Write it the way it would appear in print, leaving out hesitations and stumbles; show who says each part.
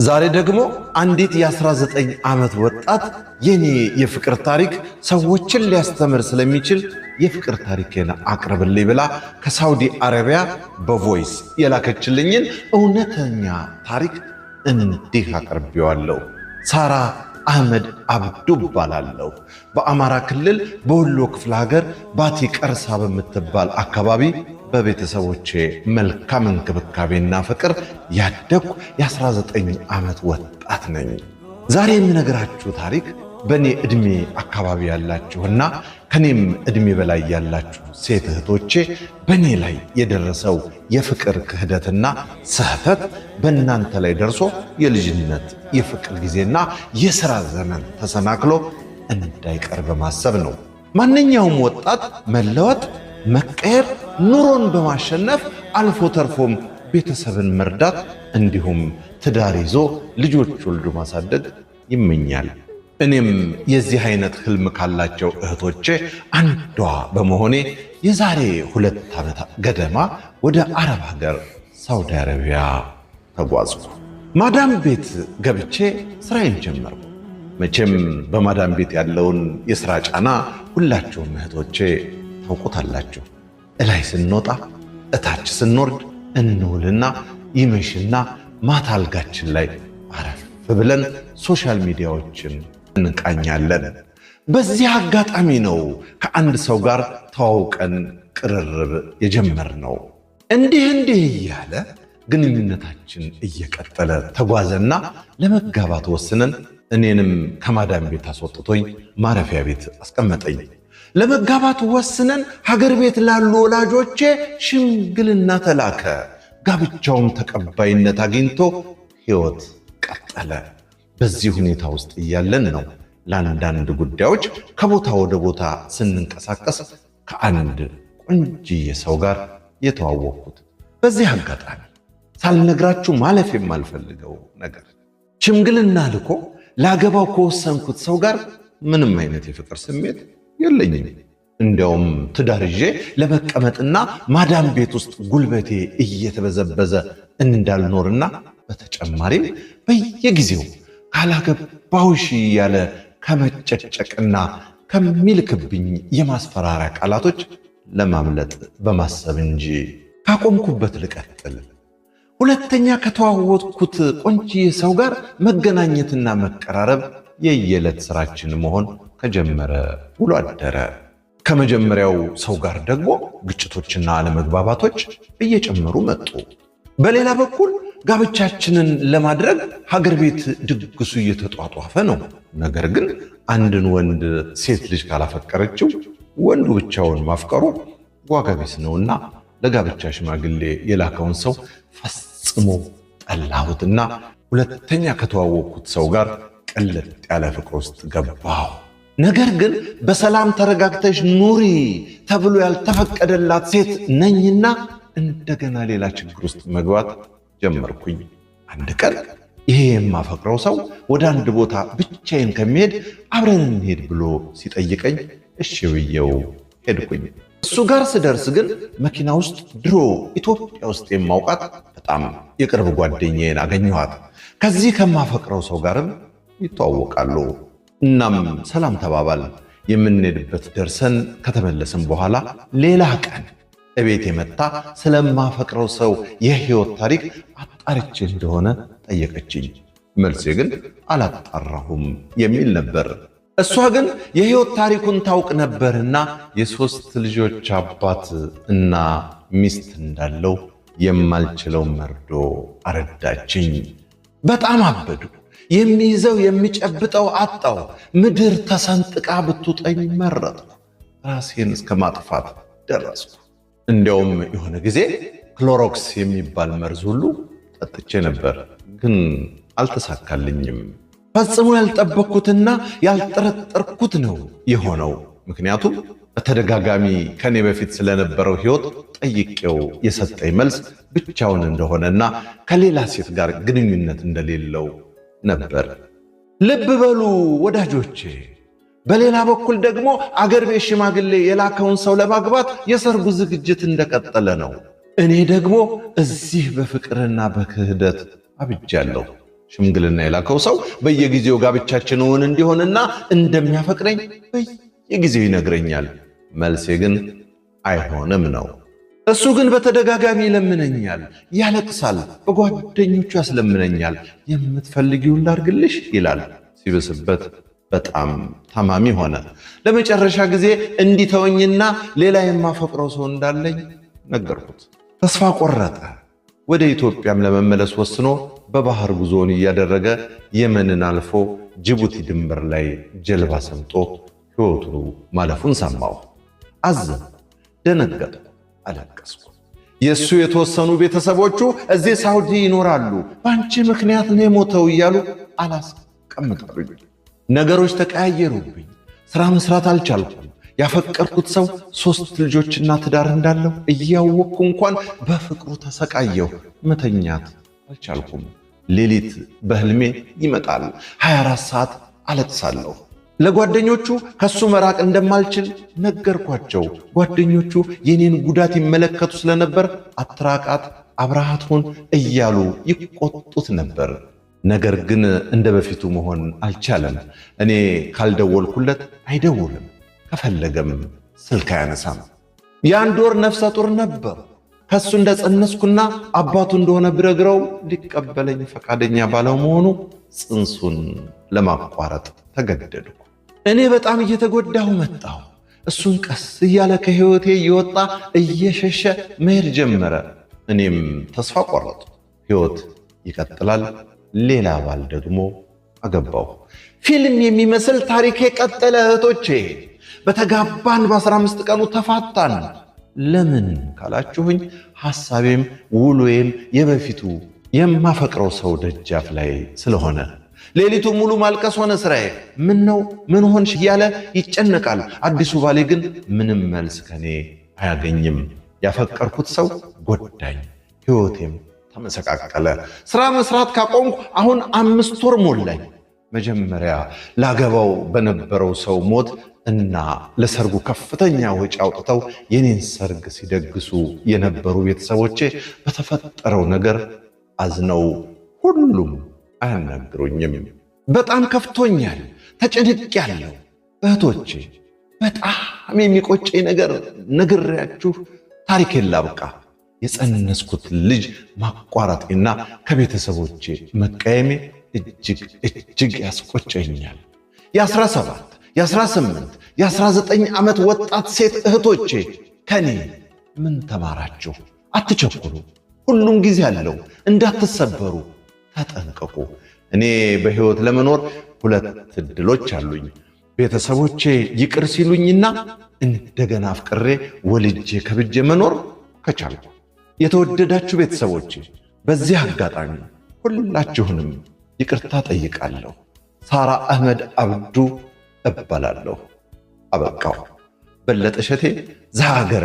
Speaker 1: ዛሬ ደግሞ አንዲት የ19 ዓመት ወጣት የኔ የፍቅር ታሪክ ሰዎችን ሊያስተምር ስለሚችል የፍቅር ታሪኬን አቅርብልኝ ብላ ከሳውዲ አረቢያ በቮይስ የላከችልኝን እውነተኛ ታሪክ እንዲህ አቅርቤዋለሁ። ሳራ አህመድ አብዱ እባላለሁ። በአማራ ክልል በወሎ ክፍለ ሀገር ባቲ ቀርሳ በምትባል አካባቢ በቤተሰቦቼ መልካም እንክብካቤና ፍቅር ያደግኩ የ19 ዓመት ወጣት ነኝ። ዛሬ የምነግራችሁ ታሪክ በእኔ ዕድሜ አካባቢ ያላችሁና ከኔም ዕድሜ በላይ ያላችሁ ሴት እህቶቼ በእኔ ላይ የደረሰው የፍቅር ክህደትና ስህተት በእናንተ ላይ ደርሶ የልጅነት የፍቅር ጊዜና የሥራ ዘመን ተሰናክሎ እንዳይቀር በማሰብ ነው። ማንኛውም ወጣት መለወጥ፣ መቀየር፣ ኑሮን በማሸነፍ አልፎ ተርፎም ቤተሰብን መርዳት እንዲሁም ትዳር ይዞ ልጆች ወልዶ ማሳደግ ይመኛል። እኔም የዚህ አይነት ህልም ካላቸው እህቶቼ አንዷ በመሆኔ የዛሬ 2 ዓመት ገደማ ወደ አረብ ሀገር ሳውዲ አረቢያ ተጓዝኩ። ማዳም ቤት ገብቼ ስራዬን ጀመርኩ። መቼም በማዳም ቤት ያለውን የሥራ ጫና ሁላችሁም እህቶቼ ታውቁታላችሁ። እላይ ስንወጣ እታች ስንወርድ እንውልና ይመሽና ማታ አልጋችን ላይ አረፍ ብለን ሶሻል ሚዲያዎችን እንቃኛለን። በዚህ አጋጣሚ ነው ከአንድ ሰው ጋር ተዋውቀን ቅርርብ የጀመርነው። እንዲህ እያለ ግንኙነታችን እየቀጠለ ተጓዘና ለመጋባት ወስነን እኔንም ከማዳም ቤት አስወጥቶኝ ማረፊያ ቤት አስቀመጠኝ። ለመጋባት ወስነን ሀገር ቤት ላሉ ወላጆቼ ሽምግልና ተላከ። ጋብቻውም ተቀባይነት አግኝቶ ሕይወት ቀጠለ። በዚህ ሁኔታ ውስጥ እያለን ነው ለአንዳንድ ጉዳዮች ከቦታ ወደ ቦታ ስንንቀሳቀስ ከአንድ ቆንጅዬ ሰው ጋር የተዋወቅኩት። በዚህ አጋጣሚ ሳልነግራችሁ ማለፍ የማልፈልገው ነገር ሽምግልና ልኮ ላገባው ከወሰንኩት ሰው ጋር ምንም አይነት የፍቅር ስሜት የለኝም። እንዲያውም ትዳር ይዤ ለመቀመጥና ማዳም ቤት ውስጥ ጉልበቴ እየተበዘበዘ እንዳልኖርና በተጨማሪም በየጊዜው ካላገባውሽ ያለ ከመጨጨቅና ከሚልክብኝ የማስፈራሪያ ቃላቶች ለማምለጥ በማሰብ እንጂ ካቆምኩበት ልቀጥል። ሁለተኛ ከተዋወቅኩት ቆንጆዬ ሰው ጋር መገናኘትና መቀራረብ የየዕለት ስራችን መሆን ከጀመረ ውሎ አደረ። ከመጀመሪያው ሰው ጋር ደግሞ ግጭቶችና አለመግባባቶች እየጨመሩ መጡ። በሌላ በኩል ጋብቻችንን ለማድረግ ሀገር ቤት ድግሱ እየተጧጧፈ ነው። ነገር ግን አንድን ወንድ ሴት ልጅ ካላፈቀረችው ወንዱ ብቻውን ማፍቀሩ ዋጋ ቢስ ነውና ለጋብቻ ሽማግሌ የላከውን ሰው ፈጽሞ ጠላሁትና ሁለተኛ ከተዋወቅኩት ሰው ጋር ቅልጥ ያለ ፍቅር ውስጥ ገባሁ። ነገር ግን በሰላም ተረጋግተሽ ኑሪ ተብሎ ያልተፈቀደላት ሴት ነኝና እንደገና ሌላ ችግር ውስጥ መግባት ጀመርኩኝ። አንድ ቀን ይሄ የማፈቅረው ሰው ወደ አንድ ቦታ ብቻዬን ከሚሄድ አብረን እንሄድ ብሎ ሲጠይቀኝ እሺ ብዬው ሄድኩኝ። እሱ ጋር ስደርስ ግን መኪና ውስጥ ድሮ ኢትዮጵያ ውስጥ የማውቃት በጣም የቅርብ ጓደኛዬን አገኘኋት። ከዚህ ከማፈቅረው ሰው ጋርም ይተዋወቃሉ። እናም ሰላም ተባባል። የምንሄድበት ደርሰን ከተመለስን በኋላ ሌላ ቀን እቤት የመጣ ስለማፈቅረው ሰው የህይወት ታሪክ አጣርቼ እንደሆነ ጠየቀችኝ። መልሴ ግን አላጣራሁም የሚል ነበር። እሷ ግን የህይወት ታሪኩን ታውቅ ነበርና የ3 ልጆች አባት እና ሚስት እንዳለው የማልችለው መርዶ አረዳችኝ። በጣም አበዱ። የሚይዘው የሚጨብጠው አጣው። ምድር ተሰንጥቃ ብትውጠኝ መረጥኩ። ራሴን እስከ ማጥፋት ደረስኩ። እንዲያውም የሆነ ጊዜ ክሎሮክስ የሚባል መርዝ ሁሉ ጠጥቼ ነበር፣ ግን አልተሳካልኝም። ፈጽሞ ያልጠበቅኩትና ያልጠረጠርኩት ነው የሆነው። ምክንያቱም በተደጋጋሚ ከኔ በፊት ስለነበረው ህይወት ጠይቄው የሰጠኝ መልስ ብቻውን እንደሆነና ከሌላ ሴት ጋር ግንኙነት እንደሌለው ነበር። ልብ በሉ ወዳጆቼ። በሌላ በኩል ደግሞ አገር ቤት ሽማግሌ የላከውን ሰው ለማግባት የሰርጉ ዝግጅት እንደቀጠለ ነው። እኔ ደግሞ እዚህ በፍቅርና በክህደት አብጃለሁ። ሽምግልና የላከው ሰው በየጊዜው ጋብቻችንን እንዲሆንና እንደሚያፈቅረኝ በየጊዜው ይነግረኛል። መልሴ ግን አይሆንም ነው። እሱ ግን በተደጋጋሚ ይለምነኛል፣ ያለቅሳል፣ በጓደኞቹ ያስለምነኛል። የምትፈልጊውን ላድርግልሽ ይላል። ሲብስበት በጣም ታማሚ ሆነ። ለመጨረሻ ጊዜ እንዲተወኝና ሌላ የማፈቅረው ሰው እንዳለኝ ነገርኩት። ተስፋ ቆረጠ። ወደ ኢትዮጵያም ለመመለስ ወስኖ በባህር ጉዞውን እያደረገ የመንን አልፎ ጅቡቲ ድንበር ላይ ጀልባ ሰምጦ ሕይወቱ ማለፉን ሰማሁ። አዘንኩ፣ ደነገጥኩ፣ አለቀስኩ። የእሱ የተወሰኑ ቤተሰቦቹ እዚህ ሳውዲ ይኖራሉ፣ በአንቺ ምክንያት ነው የሞተው እያሉ አላስቀምጣሉኝ። ነገሮች ተቀያየሩብኝ። ሥራ መስራት አልቻልኩም። ያፈቀርኩት ሰው 3 ልጆችና ትዳር እንዳለው እያወቅኩ እንኳን በፍቅሩ ተሰቃየሁ። መተኛት አልቻልኩም። ሌሊት በህልሜ ይመጣል። 24 ሰዓት አለቅሳለሁ። ለጓደኞቹ ከሱ መራቅ እንደማልችል ነገርኳቸው። ጓደኞቹ የኔን ጉዳት ይመለከቱ ስለነበር አትራቃት፣ አብረሃት ሁን እያሉ ይቆጡት ነበር። ነገር ግን እንደ በፊቱ መሆን አልቻለም። እኔ ካልደወልኩለት አይደውልም፣ ከፈለገም ስልክ አያነሳም። የ1 ወር ነፍሰ ጡር ነበር። ከሱ እንደጸነስኩና አባቱ እንደሆነ ብነግረው ሊቀበለኝ ፈቃደኛ ባለመሆኑ ጽንሱን ለማቋረጥ ተገደድኩ። እኔ በጣም እየተጎዳሁ መጣሁ። እሱን ቀስ እያለ ከሕይወቴ እየወጣ እየሸሸ መሄድ ጀመረ። እኔም ተስፋ ቆረጥኩ። ሕይወት ይቀጥላል። ሌላ ባል ደግሞ አገባሁ። ፊልም የሚመስል ታሪክ የቀጠለ። እህቶቼ በተጋባን በ15 ቀኑ ተፋታን። ለምን ካላችሁኝ ሐሳቤም ውሎዬም የበፊቱ የማፈቅረው ሰው ደጃፍ ላይ ስለሆነ ሌሊቱ ሙሉ ማልቀስ ሆነ ስራዬ። ምን ነው ምን ሆንሽ እያለ ይጨነቃል። አዲሱ ባሌ ግን ምንም መልስ ከኔ አያገኝም። ያፈቀርኩት ሰው ጎዳኝ፣ ሕይወቴም ተመሰቃቀለ። ሥራ መስራት ካቆምኩ አሁን 5 ወር ሞላኝ። መጀመሪያ ላገባው በነበረው ሰው ሞት እና ለሰርጉ ከፍተኛ ወጪ አውጥተው የኔን ሰርግ ሲደግሱ የነበሩ ቤተሰቦቼ በተፈጠረው ነገር አዝነው ሁሉም አያናግሩኝም። በጣም ከፍቶኛል፣ ተጨንቄያለሁ። እህቶቼ በጣም የሚቆጨኝ ነገር ነግሬያችሁ ታሪኬን ላብቃ። የጸነስኩት ልጅ ማቋረጤና ከቤተሰቦቼ መቀየሜ እጅግ ያስቆጨኛል። የ17 የ18 የ19 ዓመት ወጣት ሴት እህቶቼ ከኔ ምን ተማራችሁ? አትቸኩሉ። ሁሉም ጊዜ አለው። እንዳትሰበሩ ተጠንቀቁ። እኔ በሕይወት ለመኖር 2 ዕድሎች አሉኝ። ቤተሰቦቼ ይቅር ሲሉኝና እንደገና አፍቅሬ ወልጄ ከብጄ መኖር ከቻልኩ። የተወደዳችሁ ቤተሰቦቼ በዚህ አጋጣሚ ሁላችሁንም ይቅርታ ጠይቃለሁ። ሳራ አህመድ አብዱ እባላለሁ። አበቃው። በለጠ እሸቴ ዘሀገረ